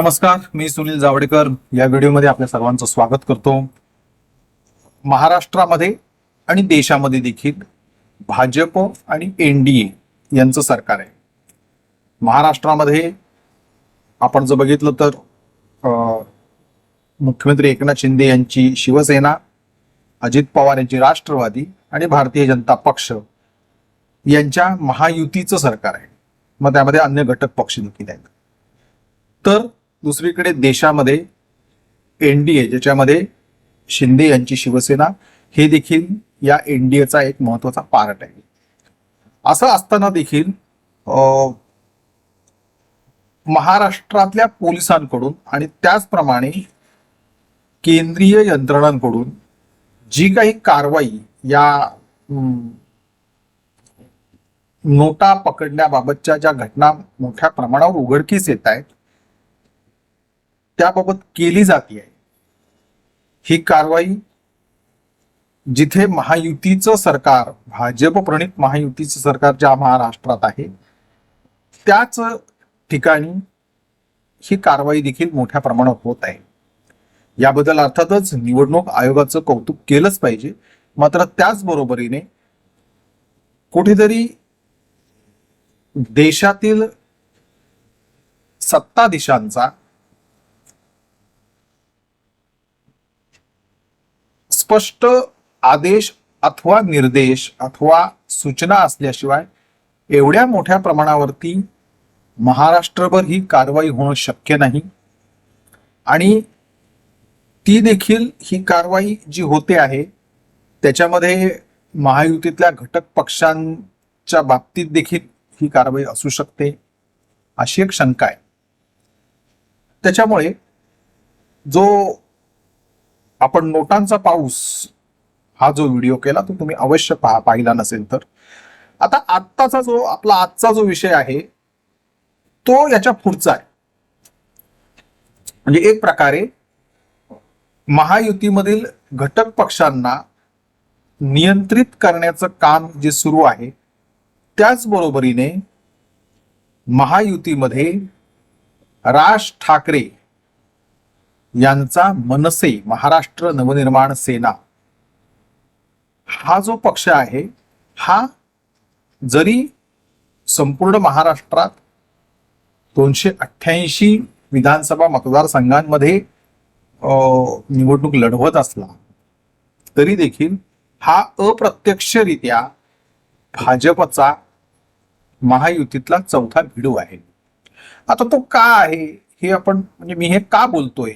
नमस्कार, मी सुनील जावडेकर या व्हिडिओमध्ये आपल्या सर्वांचं स्वागत करतो। महाराष्ट्रामध्ये आणि देशामध्ये देखील भाजप आणि एनडीए यांचं सरकार आहे। महाराष्ट्रामध्ये आपण जर बघितलं तर मुख्यमंत्री एकनाथ शिंदे यांची शिवसेना, अजित पवार यांची राष्ट्रवादी आणि भारतीय जनता पक्ष यांच्या महायुतीचं सरकार आहे। मग त्यामध्ये अन्य घटक पक्ष देखील आहेत। तर दुसरीकडे देशामध्ये एनडीए, ज्याच्यामध्ये शिंदे यांची शिवसेना, हे देखील या एनडीएचा एक महत्त्वाचा पार्ट आहे। असं असताना देखील महाराष्ट्रातल्या पोलिसांकडून आणि त्याचप्रमाणे केंद्रीय यंत्रणांकडून जी काही कारवाई या नोटा पकडण्याबाबतच्या ज्या घटना मोठ्या प्रमाणावर उघडकीस येत आहेत त्याबाबत केली जाते आहे, ही कारवाई जिथे महायुतीचं सरकार, भाजप प्रणित महायुतीचं सरकार ज्या महाराष्ट्रात आहे त्याच ठिकाणी ही कारवाई देखील मोठ्या प्रमाणात होत आहे। याबद्दल अर्थातच निवडणूक आयोगाचं कौतुक केलंच पाहिजे, मात्र त्याचबरोबरीने कुठेतरी देशातील सत्ताधीशांचा स्पष्ट आदेश अथवा निर्देश अथवा सूचना असल्याशिवाय एवढ्या मोठ्या प्रमाणावरती महाराष्ट्रभर ही कारवाई होणं शक्य नाही। आणि ती देखील ही कारवाई जी होते आहे त्याच्यामध्ये महायुतीतल्या घटक पक्षांच्या बाबतीत देखील ही कारवाई असू शकते अशी एक शंका आहे। त्याच्यामुळे जो आपण नोटांचा पाऊस हा जो व्हिडिओ केला तो तुम्ही अवश्य पाहिला नसेल तर आता आजचा जो विषय आहे तो याच्या पुढचा आहे। म्हणजे एक प्रकारे महायुतीमधील घटक पक्षांना नियंत्रित करण्याचं काम जे सुरू आहे त्याचबरोबरीने महायुतीमध्ये राज ठाकरे यांचा मनसे, महाराष्ट्र नवनिर्माण सेना, हा जो पक्ष आहे हा जरी संपूर्ण महाराष्ट्रात 288 विधानसभा मतदारसंघांमध्ये निवडणूक लढवत असला तरी देखील हा अप्रत्यक्षरित्या भाजपचा महायुतीतला चौथा भिडू आहे। आता तो का आहे हे आपण, म्हणजे मी हे का बोलतोय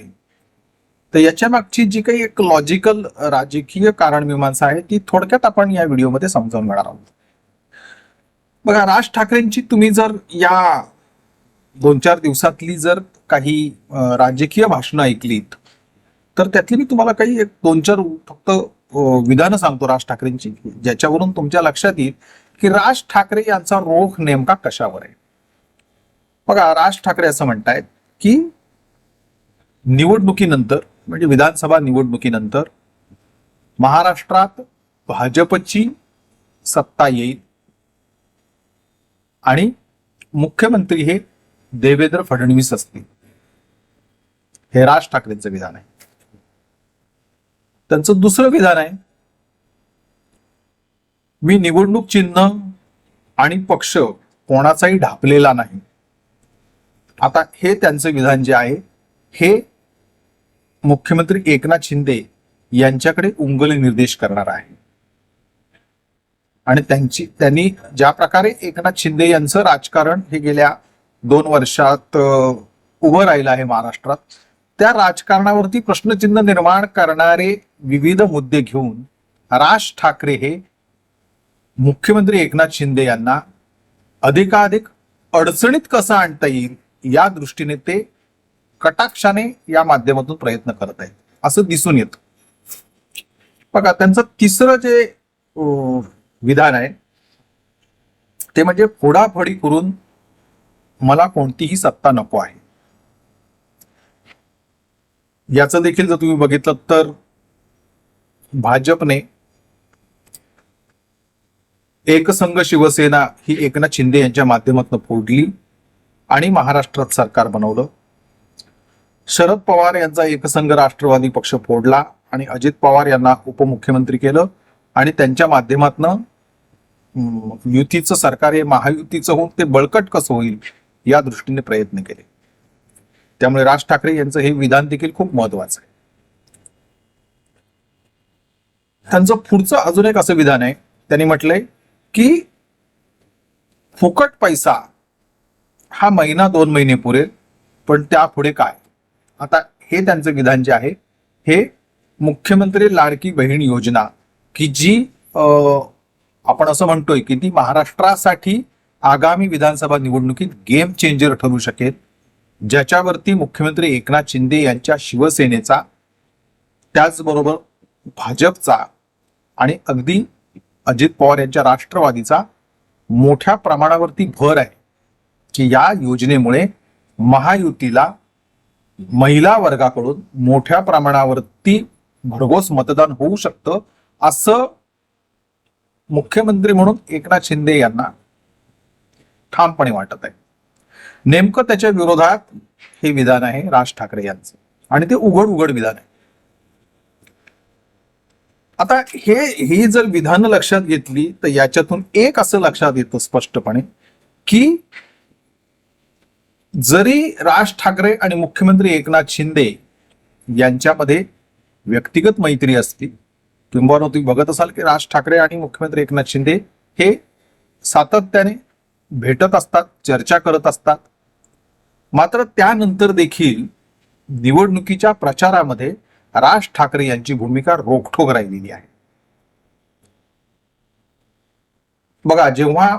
तर याच्या मागची जी काही एक लॉजिकल राजकीय कारणमीमांसा आहे ती थोडक्यात आपण या व्हिडिओमध्ये समजावून घेणार आहोत। बघा, राज ठाकरेंची तुम्ही जर या 2-4 दिवसातली जर काही राजकीय भाषणं ऐकलीत तर त्यातली मी तुम्हाला काही 2-4 फक्त विधानं सांगतो राज ठाकरेंची, ज्याच्यावरून तुमच्या लक्षात येईल की राज ठाकरे यांचा रोख नेमका कशावर आहे। बघा, राज ठाकरे असं म्हणतायत की निवडणुकीनंतर, म्हणजे विधानसभा निवडणुकीनंतर महाराष्ट्रात भाजपची सत्ता येईल आणि मुख्यमंत्री हे देवेंद्र फडणवीस असतील। हे राज ठाकरेंचं विधान आहे। त्यांचं दुसरं विधान आहे, मी निवडणूक चिन्ह आणि पक्ष कोणाचाही ढापलेला नाही। आता हे त्यांचं विधान जे आहे हे मुख्यमंत्री एकनाथ शिंदे यांच्याकडे उंगली निर्देश करणार आहे। आणि त्यांनी ज्या प्रकारे एकनाथ शिंदे यांचं राजकारण हे गेल्या 2 वर्षात उभं राहिलं आहे महाराष्ट्रात, त्या राजकारणावरती प्रश्नचिन्ह निर्माण करणारे विविध मुद्दे घेऊन राज ठाकरे हे मुख्यमंत्री एकनाथ शिंदे यांना अधिकाधिक अडचणीत कसं आणता येईल या दृष्टीने ते कटाक्षाने या माध्यमातून प्रयत्न करत आहेत असं दिसून येतं। बघा, त्यांचं तिसरं जे विधान आहे ते म्हणजे फोडाफोडी करून मला कोणतीही सत्ता नको आहे। याचं देखील जर तुम्ही बघितलं तर भाजपने एकसंघ शिवसेना ही एकनाथ शिंदे यांच्या माध्यमातून फोडली आणि महाराष्ट्रात सरकार बनवलं। शरद पवार यांचा एकसंघ राष्ट्रवादी पक्ष फोडला आणि अजित पवार यांना उपमुख्यमंत्री केलं आणि त्यांच्या माध्यमातनं युतीचं सरकार हे महायुतीचं होऊन ते बळकट कसं होईल या दृष्टीने प्रयत्न केले. त्यामुळे राज ठाकरे यांचं हे विधान देखील खूप महत्वाचं आहे. त्यांचं पुढचं अजून एक असं विधान आहे, त्यांनी म्हटलंय की फुकट पैसा हा महिना 2 महिने पुरेल, पण त्यापुढे काय. आता हे त्यांचं विधान जे आहे हे मुख्यमंत्री लाडकी बहीण योजना की जी आपण असं म्हणतोय की ती महाराष्ट्रासाठी आगामी विधानसभा निवडणुकीत गेम चेंजर ठरू शकेल, ज्याच्यावरती मुख्यमंत्री एकनाथ शिंदे यांच्या शिवसेनेचा त्याचबरोबर भाजपचा आणि अगदी अजित पवार यांच्या राष्ट्रवादीचा मोठ्या प्रमाणावरती भर आहे की या योजनेमुळे महायुतीला महिला वर्गाकडून मोठ्या प्रमाणावरती भरघोस मतदान होऊ शकतं असं मुख्यमंत्री म्हणून एकनाथ शिंदे यांना ठामपणे वाटत आहे. नेमकं त्याच्या विरोधात हे विधान आहे राज ठाकरे यांचं आणि ते उघड विधान आहे. आता ही जर विधानं लक्षात घेतली तर याच्यातून एक असं लक्षात येतं स्पष्टपणे की जरी राज ठाकरे आणि मुख्यमंत्री एकनाथ शिंदे यांच्यामध्ये व्यक्तिगत मैत्री असती, किंबहुना तुम्ही बघत असाल की राज ठाकरे आणि मुख्यमंत्री एकनाथ शिंदे हे सातत्याने भेटत असतात, चर्चा करत असतात, मात्र त्यानंतर देखील निवडणुकीच्या प्रचारामध्ये राज ठाकरे यांची भूमिका रोखठोक राहिलेली आहे. बघा, जेव्हा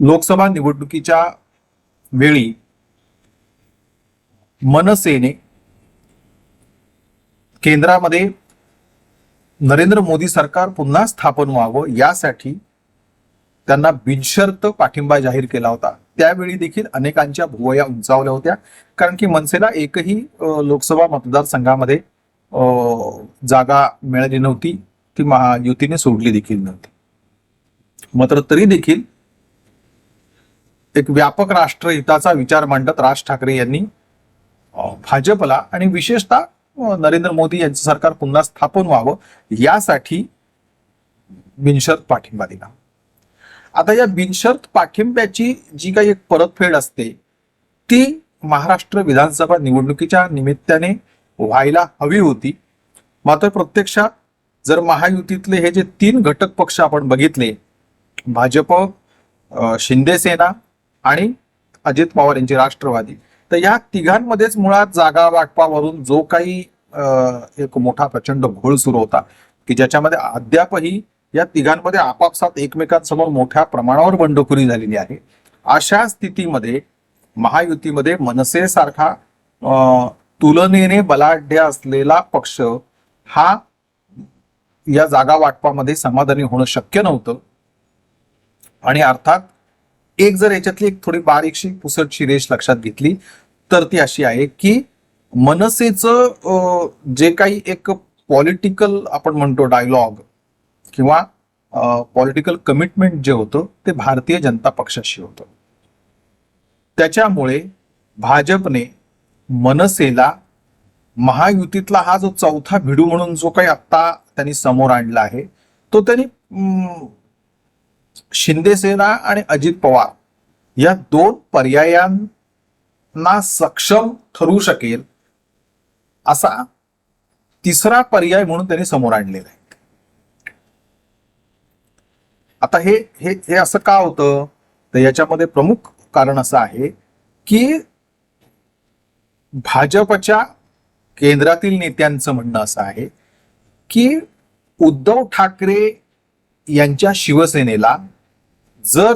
लोकसभा निवडणुकीच्या वेळी मनसेने केंद्रामध्ये नरेंद्र मोदी सरकार पुन्हा स्थापन व्हावं यासाठी त्यांना बिनशर्त पाठिंबा जाहीर केला होता, त्यावेळी देखील अनेकांच्या भुवया उंचावल्या होत्या, कारण की मनसेला एकही लोकसभा मतदारसंघामध्ये जागा मिळाली नव्हती, ती महायुतीने सोडली देखील नव्हती. मात्र तरी देखील एक व्यापक राष्ट्रहिताचा विचार मांडत राज ठाकरे यांनी भाजपला आणि विशेषतः नरेंद्र मोदी यांचं सरकार पुन्हा स्थापन व्हावं यासाठी बिनशर्त पाठिंबा दिला. आता या बिनशर्त पाठिंब्याची जी काही एक परतफेड असते ती महाराष्ट्र विधानसभा निवडणुकीच्या निमित्ताने व्हायला हवी होती. मात्र प्रत्यक्षात जर महायुतीतले हे जे 3 घटक पक्ष आपण बघितले, भाजप, शिंदे सेना आणि अजित पवार यांची राष्ट्रवादी, तर या तिघांमध्येच मुळात जागा वाटपावरून जो काही एक मोठा प्रचंड घोळ सुरू होता की ज्याच्यामध्ये अद्यापही या तिघांमध्ये आपापसात एकमेकांसमोर मोठ्या प्रमाणावर बंडखोरी झालेली आहे. अशा स्थितीमध्ये महायुतीमध्ये मनसे सारखा तुलनेने बलाढ्य असलेला पक्ष हा या जागा वाटपामध्ये समाधानी होणं शक्य नव्हतं. आणि अर्थात एक जर याच्यातली एक थोडी बारीकशी पुसटशी रेष लक्षात घेतली तर ती अशी आहे की मनसेचं जे काही एक पॉलिटिकल आपण म्हणतो डायलॉग किंवा पॉलिटिकल कमिटमेंट जे होतं ते भारतीय जनता पक्षाशी होतं. त्याच्यामुळे भाजपने मनसेला महायुतीतला हा जो चौथा भिडू म्हणून जो काही आत्ता त्यांनी समोर आणला आहे तो त्यांनी शिंदे सेना आणि अजित पवार या 2 पर्यायांना सक्षम ठरू शकेल असा तिसरा पर्याय म्हणून त्यांनी समोर आणलेला आहे. आता हे असं का होतं तर याच्यामध्ये प्रमुख कारण असं आहे की भाजपच्या केंद्रातील नेत्यांचं म्हणणं असं आहे की उद्धव ठाकरे यांच्या शिवसेनेला जर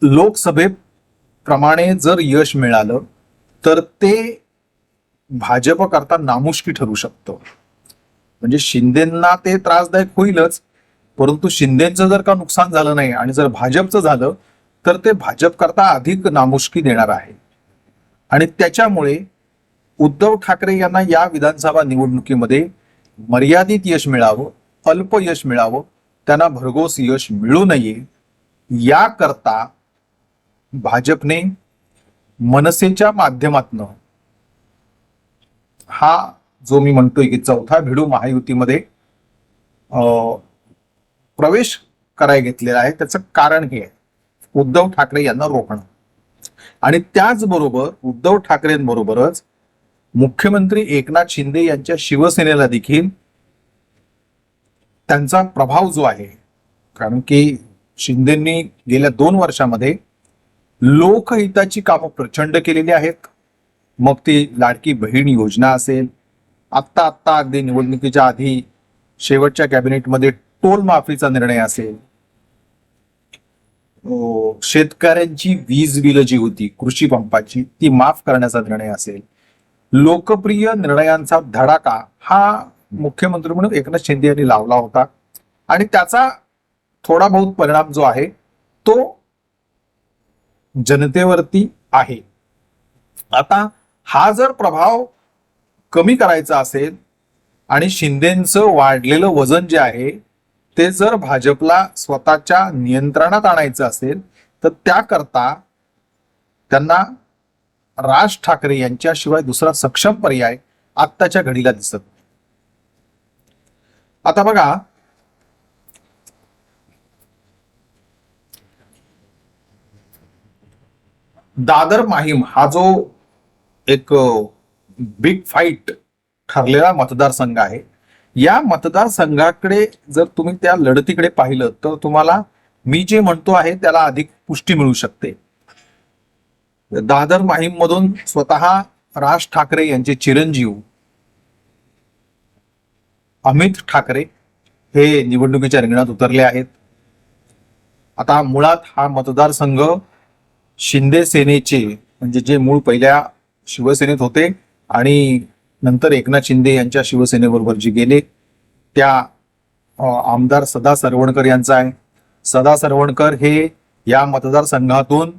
लोकसभेप्रमाणे जर यश मिळालं तर ते भाजप करता नामुष्की ठरू शकतं. म्हणजे शिंदेंना ते त्रासदायक होईलच, परंतु शिंदेचं जर का नुकसान झालं नाही आणि जर भाजपचं झालं तर ते भाजप करता अधिक नामुष्की देणार आहे. आणि त्याच्यामुळे उद्धव ठाकरे यांना या विधानसभा निवडणुकीमध्ये मर्यादित यश मिळावं, अल्प यश मिळावं, त्यांना भरघोस यश मिळू नये याकरता भाजपने मनसेच्या माध्यमातनं हा जो मी म्हणतोय की चौथा भिडू महायुतीमध्ये प्रवेश करायला घेतलेला आहे, त्याचं कारण हे आहे उद्धव ठाकरे यांना रोखणं. आणि त्याचबरोबर उद्धव ठाकरेंबरोबरच मुख्यमंत्री एकनाथ शिंदे यांच्या शिवसेनेला देखील त्यांचा प्रभाव जो आहे, कारण की शिंदेंनी गेल्या 2 वर्षामध्ये लोकहिताची कामं प्रचंड केलेली आहेत. मग ती लाडकी बहीण योजना असेल, आत्ता अगदी निवडणुकीच्या आधी शेवटच्या कॅबिनेटमध्ये टोल माफीचा निर्णय असेल, शेतकऱ्यांची वीज बिलं जी होती कृषी पंपाची ती माफ करण्याचा निर्णय असेल, लोकप्रिय निर्णयांचा धडाका हा मुख्यमंत्री म्हणून एकनाथ शिंदे यांनी लावला होता. आणि त्याचा थोडा बहुत परिणाम जो आहे तो जनतेवरती आहे. आता हा जर प्रभाव कमी करायचा असेल आणि शिंदेचं वाढलेलं वजन जे आहे ते जर भाजपला स्वतःच्या नियंत्रणात आणायचं असेल तर त्याकरता त्यांना राज ठाकरे यांच्याशिवाय दुसरा सक्षम पर्याय आत्ताच्या घडीला दिसत नाही. आता बघा, दादर माहीम हा जो एक बिग फाईट ठरलेला मतदारसंघ आहे, या मतदारसंघाकडे जर तुम्ही त्या लढतीकडे पाहिलं तर तुम्हाला मी जे म्हणतो आहे त्याला अधिक पुष्टी मिळू शकते. दादर माहीम मधून स्वतः राज ठाकरे यांचे चिरंजीव अमित ठाकरे हे निवडणुकीच्या रिंगणात उतरले आहेत. आता मुळात हा मतदारसंघ शिंदे सेनेचे म्हणजे जे मूळ पहिल्या शिवसेनेत होते आणि नंतर एकनाथ शिंदे यांच्या शिवसेनेबरोबर जे गेले त्या आमदार सदा सरवणकर यांचा आहे. सदा सरवणकर हे या मतदारसंघातून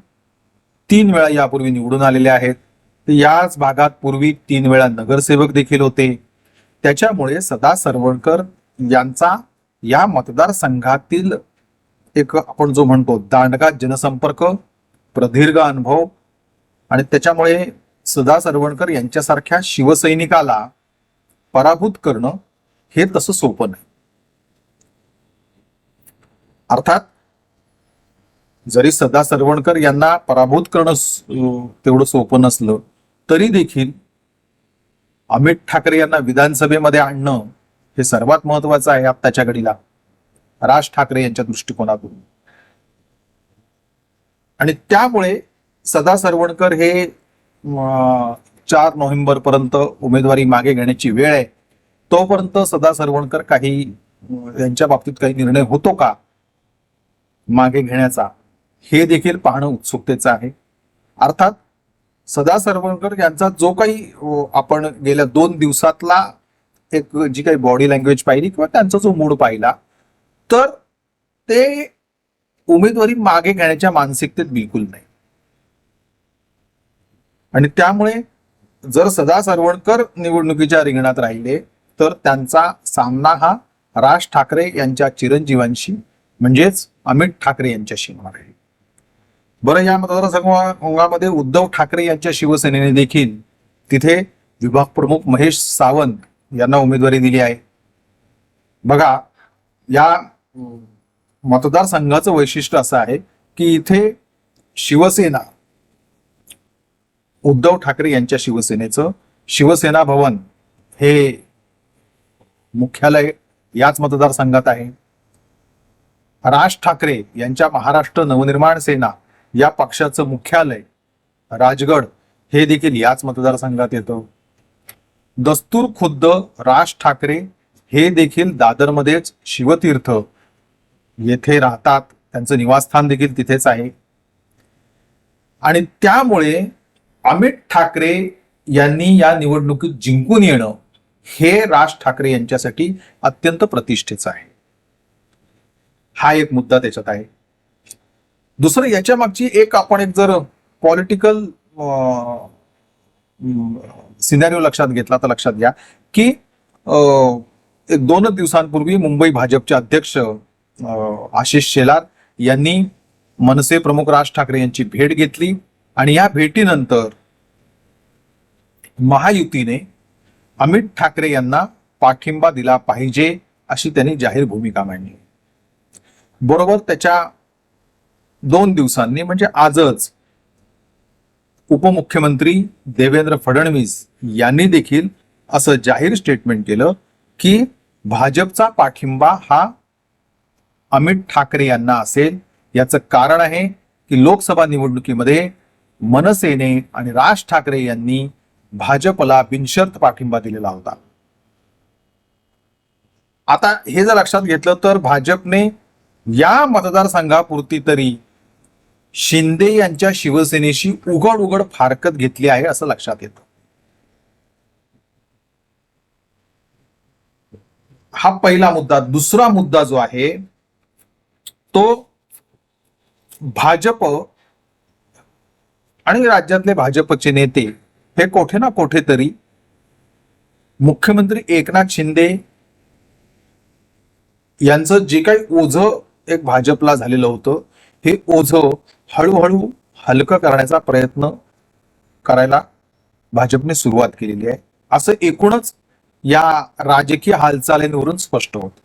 3 वेळा यापूर्वी निवडून आलेले आहेत. ते याच भागात पूर्वी 3 वेळा नगरसेवक देखील होते. त्याच्यामुळे सदा सरवणकर यांचा या मतदारसंघातील एक आपण जो म्हणतो दांडगा जनसंपर्क, प्रदीर्घ अनुभव, आणि त्याच्यामुळे सदा सरवणकर यांच्यासारख्या शिवसैनिकाला पराभूत करणं हे तसं सोपं नाही. अर्थात जरी सदा सरवणकर यांना पराभूत करणं तेवढं सोपं नसलं तरी देखील अमित ठाकरे यांना विधानसभेमध्ये आणणं हे सर्वात महत्वाचं आहे आत्ताच्या घडीला राज ठाकरे यांच्या दृष्टिकोनातून. आणि त्यामुळे सदा सरवणकर हे 4 नोव्हेंबर पर्यंत उमेदवारी मागे घेण्याची वेळ आहे. तोपर्यंत सदा सरवणकर काही यांच्या बाबतीत काही निर्णय होतो का मागे घेण्याचा हे देखील पाहणं उत्सुकतेचं आहे. अर्थात सदा सरवणकर यांचा जो काही आपण गेल्या 2 दिवसातला एक जी काही बॉडी लँग्वेज पाहिली किंवा त्यांचा जो मूड पाहिला तर ते उमेदवारी मागे घेण्याच्या मानसिकतेत बिलकुल नाही. आणि त्यामुळे जर सदा सरवणकर निवडणुकीच्या रिंगणात राहिले तर त्यांचा सामना हा राज ठाकरे यांच्या चिरंजीवांशी म्हणजेच अमित ठाकरे यांच्याशी होणार आहे. बरं, या मतदारसंघामध्ये उद्धव ठाकरे यांच्या शिवसेनेने देखील तिथे विभाग प्रमुख महेश सावंत यांना उमेदवारी दिली आहे. बघा, या मतदारसंघाचं वैशिष्ट्य असं आहे की इथे शिवसेना उद्धव ठाकरे यांच्या शिवसेनेचं शिवसेना भवन हे मुख्यालय याच मतदारसंघात आहे. राज ठाकरे यांच्या महाराष्ट्र नवनिर्माण सेना या पक्षाचं मुख्यालय राजगड हे देखील याच मतदारसंघात येतं. दस्तूर खुद्द राज ठाकरे हे देखील दादरमध्येच शिवतीर्थ येथे राहतात, त्यांचं निवासस्थान देखील तिथेच आहे. आणि त्यामुळे अमित ठाकरे यांनी या निवडणुकीत जिंकून येणं हे राज ठाकरे यांच्यासाठी अत्यंत प्रतिष्ठेचं आहे. हा एक मुद्दा त्याच्यात आहे. दुसरं, याच्या मागची आपण एक जर पॉलिटिकल सिनॅरिओ लक्षात घेतला तर लक्षात घ्या की 2 दिवसांपूर्वी मुंबई भाजपचे अध्यक्ष आशिष शेलार यांनी मनसे प्रमुख राज ठाकरे यांची भेट घेतली आणि या भेटीनंतर महायुतीने अमित ठाकरे यांना पाठिंबा दिला पाहिजे अशी त्यांनी जाहीर भूमिका मांडली. बरोबर त्याच्या 2 दिवसांनी म्हणजे आजच उपमुख्यमंत्री देवेंद्र फडणवीस यांनी देखील असं जाहीर स्टेटमेंट केलं की भाजपचा पाठिंबा हा अमित ठाकरे यांना असेल. याचं कारण आहे की लोकसभा निवडणुकीमध्ये मनसेने आणि राज ठाकरे यांनी भाजपला बिनशर्त पाठिंबा दिलेला होता. आता हे जर लक्षात घेतलं तर भाजपने या मतदारसंघापुरती तरी शिंदे यांच्या शिवसेनेशी उघड उघड फारकत घेतली आहे असं लक्षात येतं. हा पहिला मुद्दा. दुसरा मुद्दा जो आहे तो भाजप आणि राज्यातले भाजपचे नेते हे कुठे ना कुठेतरी मुख्यमंत्री एकनाथ शिंदे यांचं जे काही ओझं एक भाजपला झालेलं होतं हे ओझं हळूहळू हलकं करण्याचा प्रयत्न करायला भाजपने सुरुवात केलेली आहे असं एकूणच या राजकीय हालचालींवरून स्पष्ट होतं.